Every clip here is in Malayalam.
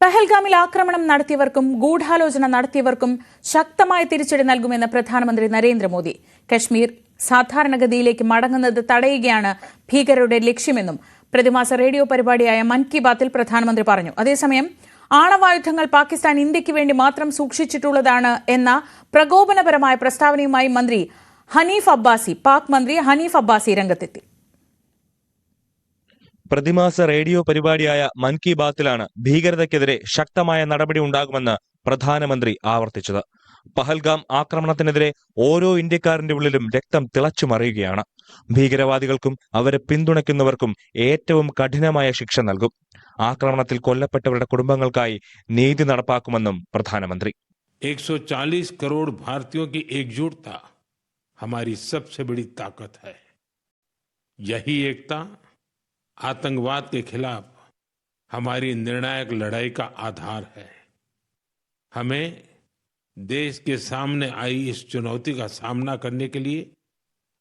പഹൽഗാമിൽ ആക്രമണം നടത്തിയവർക്കും ഗൂഢാലോചന നടത്തിയവർക്കും ശക്തമായ തിരിച്ചടി നൽകുമെന്ന് പ്രധാനമന്ത്രി നരേന്ദ്രമോദി. കശ്മീർ സാധാരണഗതിയിലേക്ക് മടങ്ങുന്നത് തടയുകയാണ് ഭീകരരുടെ ലക്ഷ്യമെന്നും പ്രതിമാസ റേഡിയോ പരിപാടിയായ മൻ കി ബാത്തിൽ പ്രധാനമന്ത്രി പറഞ്ഞു. അതേസമയം ആണവായുധങ്ങൾ പാകിസ്ഥാൻ ഇന്ത്യയ്ക്ക് വേണ്ടി മാത്രം സൂക്ഷിച്ചിട്ടുള്ളതാണ് എന്ന പ്രകോപനപരമായ പ്രസ്താവനയുമായി പാക് മന്ത്രി ഹനീഫ് അബ്ബാസി രംഗത്തെത്തി. പ്രതിമാസ റേഡിയോ പരിപാടിയായ മൻ കി ബാത്തിലാണ് ഭീകരതയ്ക്കെതിരെ ശക്തമായ നടപടി ഉണ്ടാകുമെന്ന് പ്രധാനമന്ത്രി ആവർത്തിച്ചത്. പഹൽഗാം ആക്രമണത്തിനെതിരെ ഓരോ ഇന്ത്യക്കാരന്റെ ഉള്ളിലും രക്തം തിളച്ചുമറിയുകയാണ്. ഭീകരവാദികൾക്കും അവരെ പിന്തുണയ്ക്കുന്നവർക്കും ഏറ്റവും കഠിനമായ ശിക്ഷ നൽകും. ആക്രമണത്തിൽ കൊല്ലപ്പെട്ടവരുടെ കുടുംബങ്ങൾക്കായി നീതി നടപ്പാക്കുമെന്നും പ്രധാനമന്ത്രി. 140 करोड़ भारतीयों की एकजुटता हमारी सबसे बड़ी ताकत है. यही एकता आतंकवाद के खिलाफ हमारी निर्णायक लड़ाई का आधार है. हमें देश के सामने आई इस चुनौती का सामना करने के लिए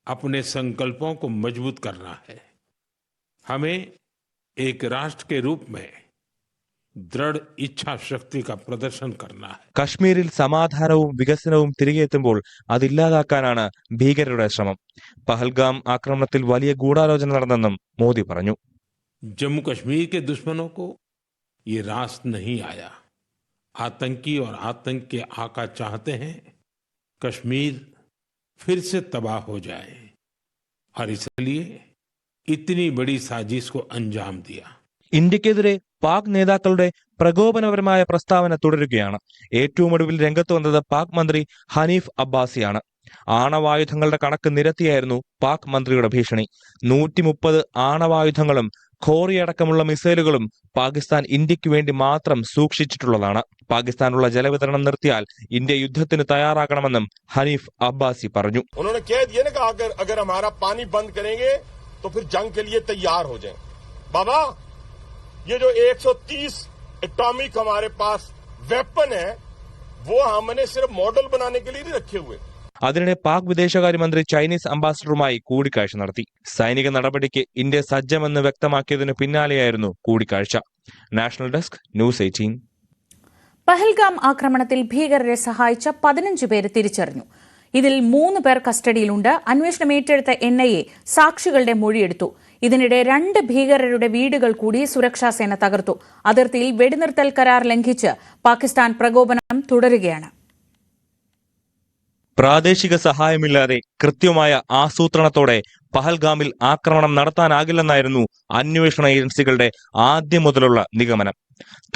अपने संकल्पों को मजबूत करना है. हमें एक राष्ट्र के रूप में ദൃഢ ഇച്ഛാശക്തി का പ്രദർശനം करना है. കശ്മീരിൽ സമാധാനവും വികസനവും തിരികെ എത്തുമ്പോൾ അതില്ലാതാക്കാനാണ് ഭീകരരുടെ ശ്രമം. പഹൽഗാം ആക്രമണത്തിൽ വലിയ ഗൂഢാലോചന നടന്നെന്നും മോദി പറഞ്ഞു. जम्मू कश्मीर के दुश्मनों को ये रास नहीं आया. आतंकी और आतंक के आका चाहते हैं कश्मीर फिर से तबाह हो जाए और इसलिए इतनी बड़ी साजिश को अंजाम दिया. ഇന്ത്യക്കെതിരെ പാക് നേതാക്കളുടെ പ്രകോപനപരമായ പ്രസ്താവന തുടരുകയാണ്. ഏറ്റവും ഒടുവിൽ രംഗത്ത് വന്നത് പാക് മന്ത്രി ഹനീഫ് അബ്ബാസിയാണ്. ആണവായുധങ്ങളുടെ കണക്ക് നിരത്തിയായിരുന്നു പാക് മന്ത്രിയുടെ ഭീഷണി. 130 ആണവായുധങ്ങളും ഖോറിയടക്കമുള്ള മിസൈലുകളും പാകിസ്ഥാൻ ഇന്ത്യക്ക് വേണ്ടി മാത്രം സൂക്ഷിച്ചിട്ടുള്ളതാണ്. പാകിസ്ഥാനുള്ള ജലവിതരണം നിർത്തിയാൽ ഇന്ത്യ യുദ്ധത്തിന് തയ്യാറാകണമെന്നും ഹനീഫ് അബ്ബാസി പറഞ്ഞു. ये जो 130 एटॉमिक हमारे पास वेपन है वो हमने सिर्फ मॉडल बनाने के लिए नहीं रखे हुए. അതിനിടെ പാക് വിദേശകാര്യമന്ത്രി ചൈനീസ് അംബാസഡറുമായി കൂടിക്കാഴ്ച നടത്തി. സൈനിക നടപടിക്ക് ഇന്ത്യ സജ്ജമെന്ന് വ്യക്തമാക്കിയതിനു പിന്നാലെയായിരുന്നു കൂടിക്കാഴ്ച. National desk news 18. പഹൽഗാം ആക്രമണത്തിൽ ഭീകരരെ സഹായിച്ച 15 പേര് തിരിച്ചറിഞ്ഞു. ഇതിൽ 3 പേർ കസ്റ്റഡിയിലുണ്ട്. അന്വേഷണം ഏറ്റെടുത്ത NIA സാക്ഷികളുടെ മൊഴിയെടുത്തു. ഇതിനിടെ 2 ഭീകരരുടെ വീടുകൾ കൂടി സുരക്ഷാസേന തകർത്തു. അതിർത്തിയിൽ വെടിനിർത്തൽ കരാർ ലംഘിച്ച് പാകിസ്ഥാൻ പ്രകോപനം തുടരുകയാണ്. പ്രാദേശിക സഹായമില്ലാതെ കൃത്യമായ ആസൂത്രണത്തോടെ പഹൽഗാമിൽ ആക്രമണം നടത്താനാകില്ലെന്നായിരുന്നു അന്വേഷണ ഏജൻസികളുടെ ആദ്യം മുതലുള്ള നിഗമനം.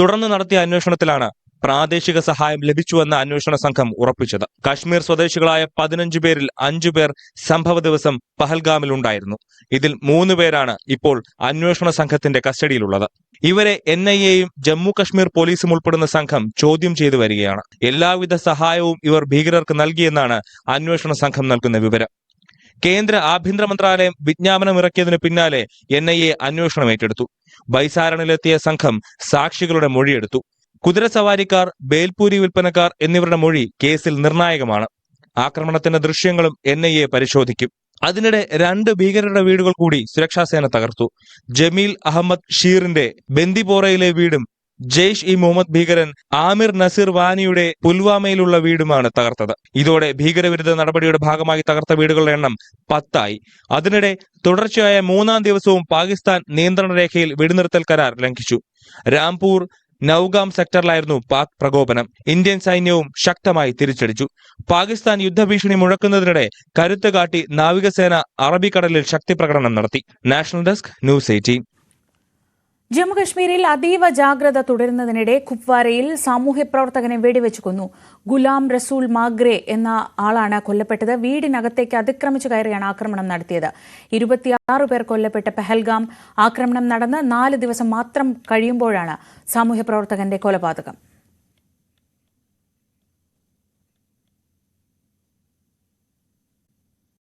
തുടർന്ന് നടത്തിയ അന്വേഷണത്തിലാണ് പ്രാദേശിക സഹായം ലഭിച്ചുവെന്ന അന്വേഷണ സംഘം ഉറപ്പിച്ചത്. കശ്മീർ സ്വദേശികളായ 15 പേരിൽ 5 പേർ സംഭവ ദിവസം പഹൽഗാമിൽ ഉണ്ടായിരുന്നു. ഇതിൽ 3 പേരാണ് ഇപ്പോൾ അന്വേഷണ സംഘത്തിന്റെ കസ്റ്റഡിയിലുള്ളത്. ഇവരെ NIAയും ജമ്മു കശ്മീർ പോലീസും ഉൾപ്പെടുന്ന സംഘം ചോദ്യം ചെയ്തു വരികയാണ്. എല്ലാവിധ സഹായവും ഇവർ ഭീകരർക്ക് നൽകിയെന്നാണ് അന്വേഷണ സംഘം നൽകുന്ന വിവരം. കേന്ദ്ര ആഭ്യന്തര മന്ത്രാലയം വിജ്ഞാപനമിറക്കിയതിനു പിന്നാലെ NIA അന്വേഷണം ഏറ്റെടുത്തു. ബൈസാരണിലെത്തിയ സംഘം സാക്ഷികളുടെ മൊഴിയെടുത്തു. കുതിരസവാരിക്കാർ, ബേൽപൂരി വിൽപ്പനക്കാർ എന്നിവരുടെ മൊഴി കേസിൽ നിർണായകമാണ്. ആക്രമണത്തിന്റെ ദൃശ്യങ്ങളും NIA പരിശോധിക്കും. അതിനിടെ 2 ഭീകരരുടെ വീടുകൾ കൂടി സുരക്ഷാസേന തകർത്തു. ജമീൽ അഹമ്മദ് ഷീറിന്റെ ബന്ദിപോറയിലെ വീടും ജെയ്ഷ് മുഹമ്മദ് ഭീകരൻ ആമിർ നസീർ വാനിയുടെ പുൽവാമയിലുള്ള വീടുമാണ് തകർത്തത്. ഇതോടെ ഭീകരവിരുദ്ധ നടപടിയുടെ ഭാഗമായി തകർത്ത വീടുകളുടെ എണ്ണം 10 ആയി. അതിനിടെ തുടർച്ചയായ 3-ാം ദിവസവും പാകിസ്ഥാൻ നിയന്ത്രണ രേഖയിൽ വെടിനിർത്തൽ കരാർ ലംഘിച്ചു. രാംപൂർ നൌഗാം സെക്ടറിലായിരുന്നു പാക് പ്രകോപനം. ഇന്ത്യൻ സൈന്യവും ശക്തമായി തിരിച്ചടിച്ചു. പാകിസ്ഥാൻ യുദ്ധഭീഷണി മുഴക്കുന്നതിനിടെ കരുത്ത് കാട്ടി നാവികസേന അറബിക്കടലിൽ ശക്തി പ്രകടനം നടത്തി. National desk news 18. ജമ്മുകശ്മീരിൽ അതീവ ജാഗ്രത തുടരുന്നതിനിടെ കുപ്വാരയിൽ സാമൂഹ്യപ്രവർത്തകനെ വെടിവെച്ചു കൊന്നു. ഗുലാം റസൂൽ മാഗ്രേ എന്ന ആളാണ് കൊല്ലപ്പെട്ടത്. വീടിനകത്തേക്ക് അതിക്രമിച്ചു കയറിയാണ് ആക്രമണം നടത്തിയത്. 26 പേർ കൊല്ലപ്പെട്ട പഹൽഗാം ആക്രമണം നടന്ന് 4 ദിവസം മാത്രം കഴിയുമ്പോഴാണ് സാമൂഹ്യപ്രവർത്തകന്റെ കൊലപാതകം.